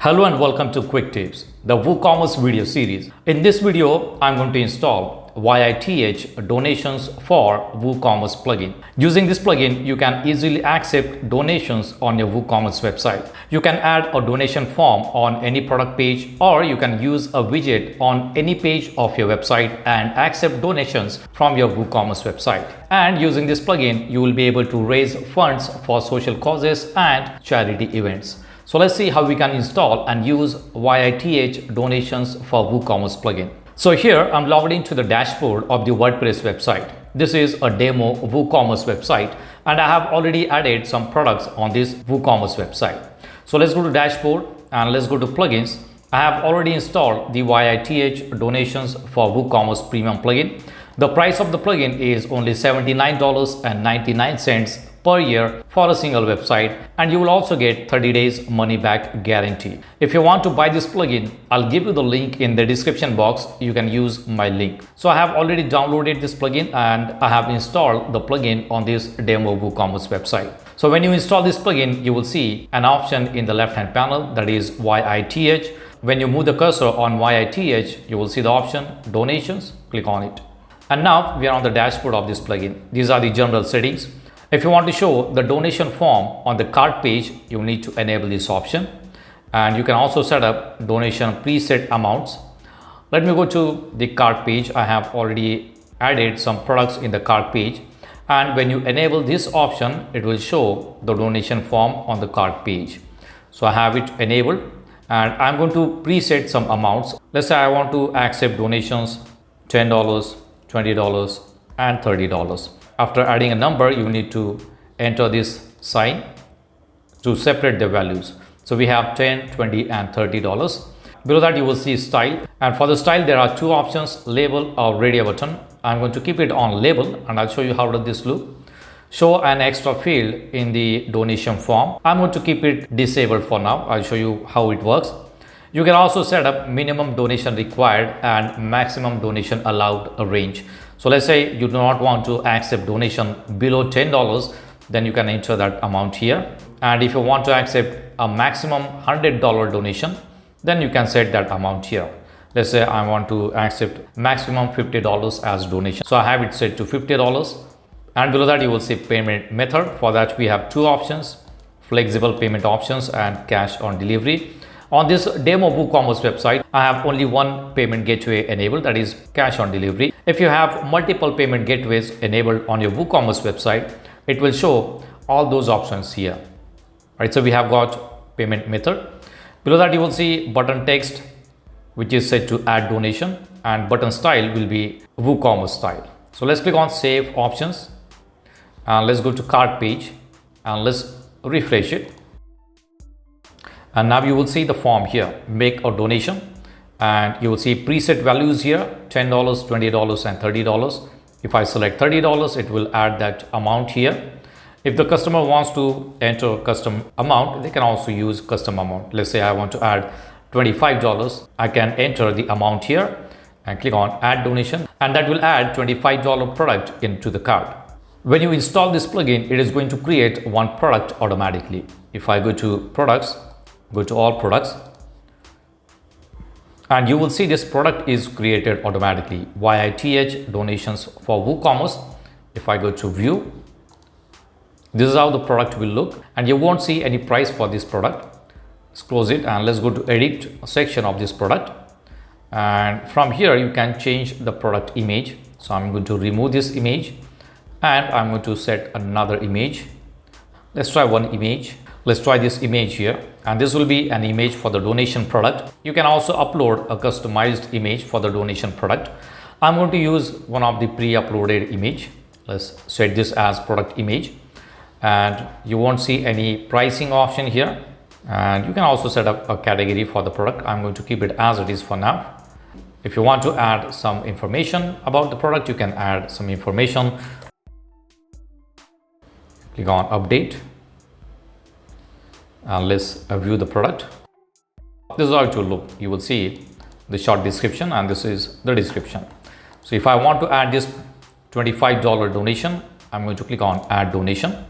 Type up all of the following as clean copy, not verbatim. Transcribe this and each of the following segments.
Hello and welcome to Quick Tips, the WooCommerce video series. In this video, I'm going to install YITH donations for WooCommerce plugin. Using this plugin, you can easily accept donations on your WooCommerce website. You can add a donation form on any product page, or you can use a widget on any page of your website and accept donations from your WooCommerce website. And using this plugin, you will be able to raise funds for social causes and charity events. So let's see how we can install and use YITH donations for WooCommerce plugin. So here I'm logged into the dashboard of the WordPress website. This is a demo WooCommerce website and I have already added some products on this WooCommerce website. So let's go to dashboard and let's go to plugins. I have already installed the YITH donations for WooCommerce premium plugin. The price of the plugin is only $79.99 per year for a single website, and you will also get 30 days money back guarantee. If you want to buy this plugin, I'll give you the link in the description box. You can use my link. So I have already downloaded this plugin and I have installed the plugin on this demo WooCommerce website. So when you install this plugin, you will see an option in the left hand panel that is YITH. When you move the cursor on YITH, you will see the option donations. Click on it. And now we are on the dashboard of this plugin. These are the general settings. If you want to show the donation form on the cart page, you need to enable this option. And you can also set up donation preset amounts. Let me go to the cart page. I have already added some products in the cart page. And when you enable this option, it will show the donation form on the cart page. So I have it enabled and I'm going to preset some amounts. Let's say I want to accept donations $10, $20 and $30. After adding a number, you need to enter this sign to separate the values. So we have $10, $20 and $30. Below that you will see style, and for the style there are two options, label or radio button. I'm going to keep it on label and I'll show you how does this look. Show an extra field in the donation form. I'm going to keep it disabled for now. I'll show you how it works. You can also set up minimum donation required and maximum donation allowed range. So let's say you do not want to accept donation below $10, then you can enter that amount here. And if you want to accept a maximum $100 donation, then you can set that amount here. Let's say I want to accept maximum $50 as donation. So I have it set to $50. And below that you will see payment method. For that we have two options, flexible payment options and cash on delivery. On this demo WooCommerce website, I have only one payment gateway enabled, that is cash on delivery. If you have multiple payment gateways enabled on your WooCommerce website, it will show all those options here. Right, so we have got payment method. Below that you will see button text, which is set to add donation, and button style will be WooCommerce style. So let's click on save options and let's go to cart page and let's refresh it. And now you will see the form here, make a donation, and you will see preset values here, $10, $20 and $30. If I select $30, it will add that amount here. If the customer wants to enter custom amount, they can also use custom amount. Let's say I want to add $25. I can enter the amount here and click on add donation, and that will add $25 product into the cart. When you install this plugin, it is going to create one product automatically. If I go to products, go to all products, and you will see this product is created automatically, YITH donations for WooCommerce. If I go to view, this is how the product will look, and you won't see any price for this product. Let's close it and let's go to edit section of this product, and from here you can change the product image. So I'm going to remove this image and I'm going to set another image. Let's try one image. Let's try this image here, and this will be an image for the donation product. You can also upload a customized image for the donation product. I'm going to use one of the pre-uploaded image. Let's set this as product image, and you won't see any pricing option here, and you can also set up a category for the product. I'm going to keep it as it is for now. If you want to add some information about the product, you can add some information. Click on update. Let's view the product. This is how it will look. You will see the short description, and this is the description. So if I want to add this $25 donation, I'm going to click on add donation,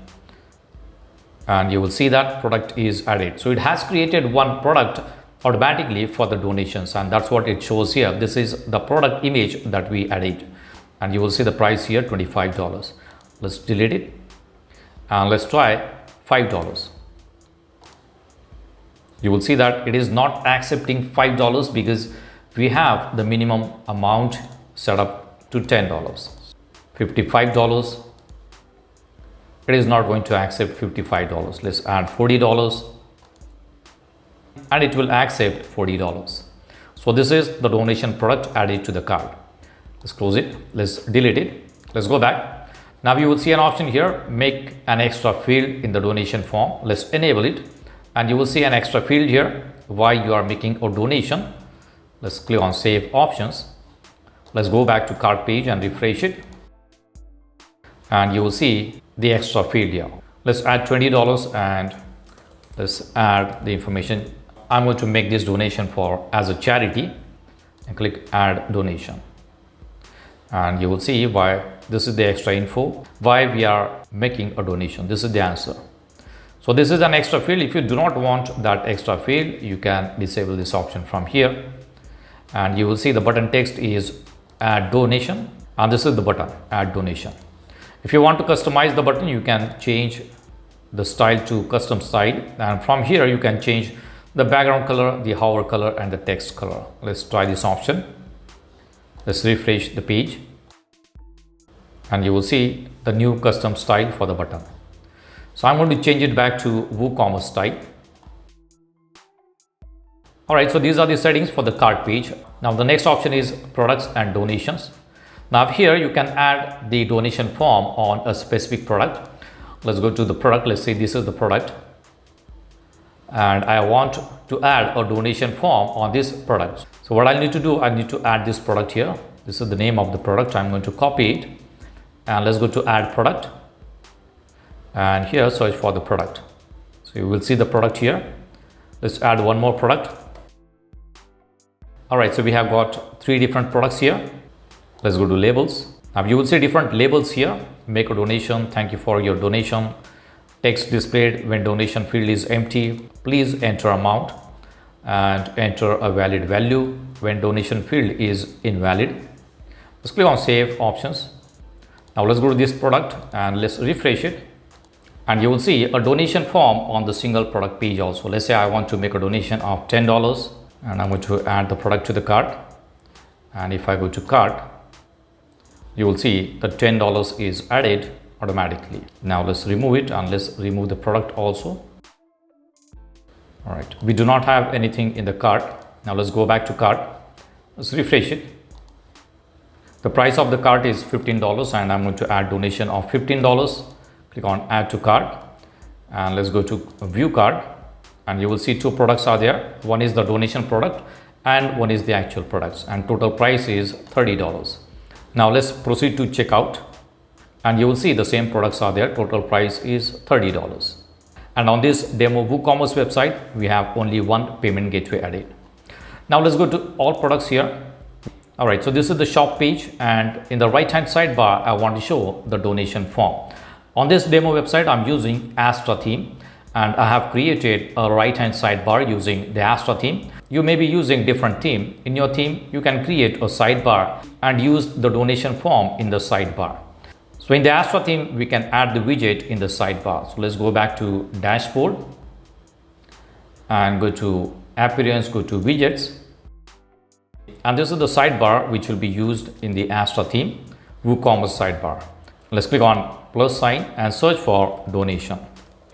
and you will see that product is added. So it has created one product automatically for the donations, and that's what it shows here. This is the product image that we added, and you will see the price here, $25. Let's delete it and let's try $5. You will see that it is not accepting $5 because we have the minimum amount set up to $10. $55, it is not going to accept $55. Let's add $40 and it will accept $40. So this is the donation product added to the cart. Let's close it. Let's delete it. Let's go back. Now you will see an option here, make an extra field in the donation form. Let's enable it, and you will see an extra field here why you are making a donation. Let's click on save options. Let's go back to cart page and refresh it, and you will see the extra field here. Let's add $20 and let's add the information. I'm going to make this donation for as a charity, and click add donation, and you will see why this is the extra info, why we are making a donation. This is the answer. So this is an extra field. If you do not want that extra field, you can disable this option from here, and you will see the button text is add donation, and this is the button add donation. If you want to customize the button, you can change the style to custom style, and from here you can change the background color, the hover color, and the text color. Let's try this option. Let's refresh the page, and you will see the new custom style for the button. So I'm going to change it back to WooCommerce style. Alright, so these are the settings for the cart page. Now the next option is products and donations. Now here you can add the donation form on a specific product. Let's go to the product. Let's say this is the product, and I want to add a donation form on this product. So what I need to do, I need to add this product here. This is the name of the product. I'm going to copy it, and let's go to add product, and here search for the product. So you will see the product here. Let's add one more product. All right, so we have got 3 different products here. Let's go to labels. Now you will see different labels here. Make a donation, thank you for your donation, text displayed when donation field is empty, please enter amount, and enter a valid value when donation field is invalid. Let's click on save options. Now let's go to this product and let's refresh it, and you will see a donation form on the single product page also. Let's say I want to make a donation of $10, and I'm going to add the product to the cart, and if I go to cart, you will see the $10 is added automatically. Now let's remove it, and let's remove the product also. All right, we do not have anything in the cart. Now let's go back to cart. Let's refresh it. The price of the cart is $15, and I'm going to add donation of $15. Click on add to cart, and let's go to view cart, and you will see 2 products are there. One is the donation product and one is the actual products, and total price is $30. Now let's proceed to checkout, and you will see the same products are there. Total price is $30. And on this demo WooCommerce website, we have only one payment gateway added. Now let's go to all products here. All right, so this is the shop page, and in the right hand sidebar, I want to show the donation form. On this demo website, I'm using Astra theme, and I have created a right hand sidebar using the Astra theme. You may be using different theme. In your theme, you can create a sidebar and use the donation form in the sidebar. So in the Astra theme, we can add the widget in the sidebar. So let's go back to dashboard and go to appearance, go to widgets. And this is the sidebar which will be used in the Astra theme, WooCommerce sidebar. Let's click on plus sign and search for donation.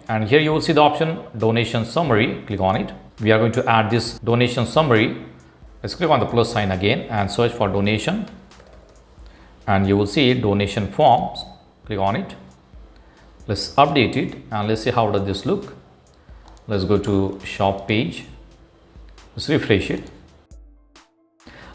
And here you will see the option donation summary. Click on it. We are going to add this donation summary. Let's click on the plus sign again and search for donation, and you will see donation forms. Click on it. Let's update it, and let's see how does this look. Let's go to shop page. Let's refresh it,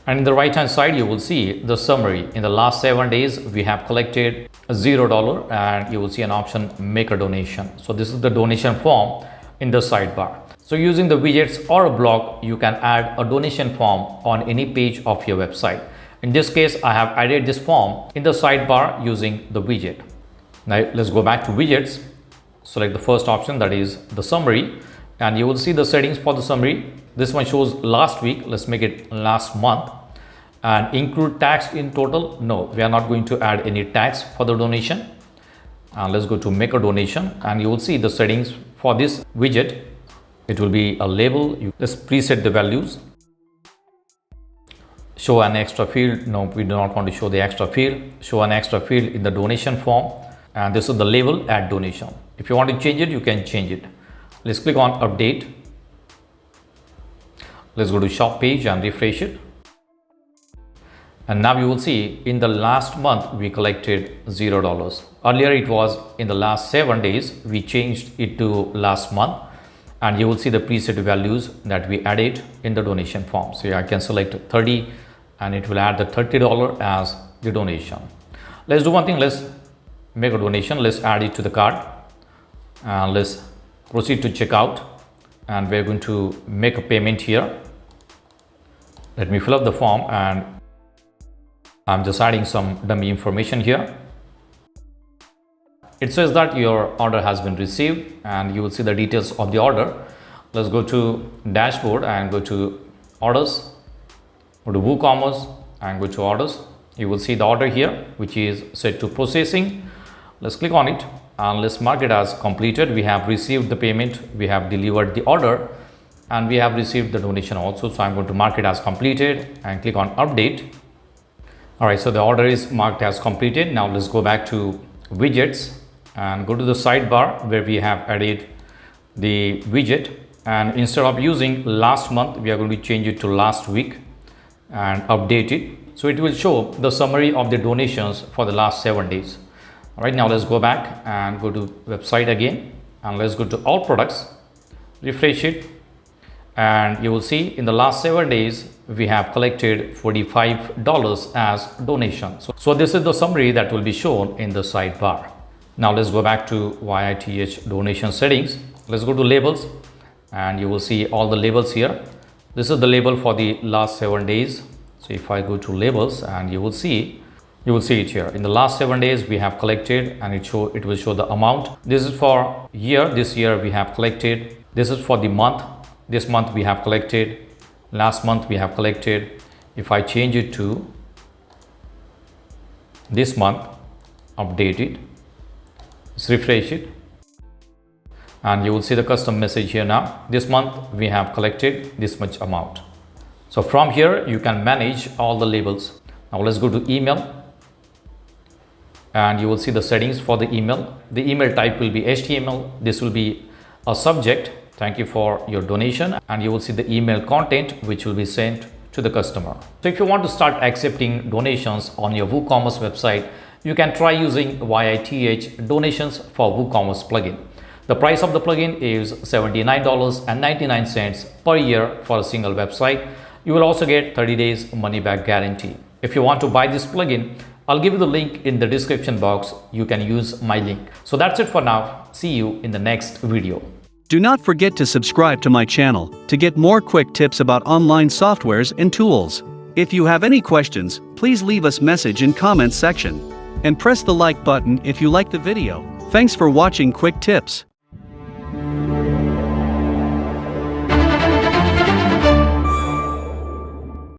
and in the right hand side you will see the summary. In the last 7 days we have collected $0, and you will see an option make a donation. So this is the donation form in the sidebar. So using the widgets or a blog, you can add a donation form on any page of your website. In this case, I have added this form in the sidebar using the widget. Now let's go back to widgets. Select the first option, that is the summary, and you will see the settings for the summary. this one shows last week. Let's make it last month. And include tax in total? No, we are not going to add any tax for the donation. Let's go to make a donation, and you will see the settings for this widget. It will be a label. Let's preset the values. Show an extra field. No, we do not want to show the extra field. Show an extra field in the donation form, and this is the label, add donation. If you want to change it, you can change it. Let's click on update. Let's go to shop page and refresh it. And now you will see in the last month we collected $0. Earlier it was in the last 7 days. We changed it to last month, and you will see the preset values that we added in the donation form. So I can select 30 and it will add the $30 as the donation. Let's do one thing. Let's make a donation. Let's add it to the cart, and let's proceed to checkout, and we're going to make a payment here. Let me fill up the form, and I'm just adding some dummy information here. It says that your order has been received, and you will see the details of the order. Let's go to dashboard and go to orders, go to WooCommerce and go to orders. You will see the order here, which is set to processing. Let's click on it and let's mark it as completed. We have received the payment, we have delivered the order, and we have received the donation also. So I'm going to mark it as completed and click on update. All right, so the order is marked as completed. Now let's go back to widgets and go to the sidebar where we have added the widget, and instead of using last month, we are going to change it to last week and update it. So it will show the summary of the donations for the last 7 days. All right, now let's go back and go to website again, and let's go to all products, refresh it, and you will see in the last 7 days we have collected $45 as donation. So this is the summary that will be shown in the sidebar. Now let's go back to YITH donation settings. Let's go to labels, and you will see all the labels here. This is the label for the last 7 days. So if I go to labels, and you will see it here. In the last 7 days we have collected, and it will show the amount. This is for year. This year we have collected. This is for the month. This month we have collected. Last month we have collected. If I change it to this month, update it, let's refresh it, and you will see the custom message here. Now this month we have collected this much amount. So from here you can manage all the labels. Now let's go to email, and you will see the settings for the email. The email type will be HTML. This will be a subject, thank you for your donation, and you will see the email content which will be sent to the customer. So if you want to start accepting donations on your WooCommerce website, you can try using YITH donations for WooCommerce plugin. The price of the plugin is $79.99 per year for a single website. You will also get 30 days money back guarantee. If you want to buy this plugin, I'll give you the link in the description box. You can use my link. So that's it for now. See you in the next video. Do not forget to subscribe to my channel to get more quick tips about online softwares and tools. If you have any questions, please leave us message in comments section. And press the like button if you like the video. Thanks for watching Quick Tips.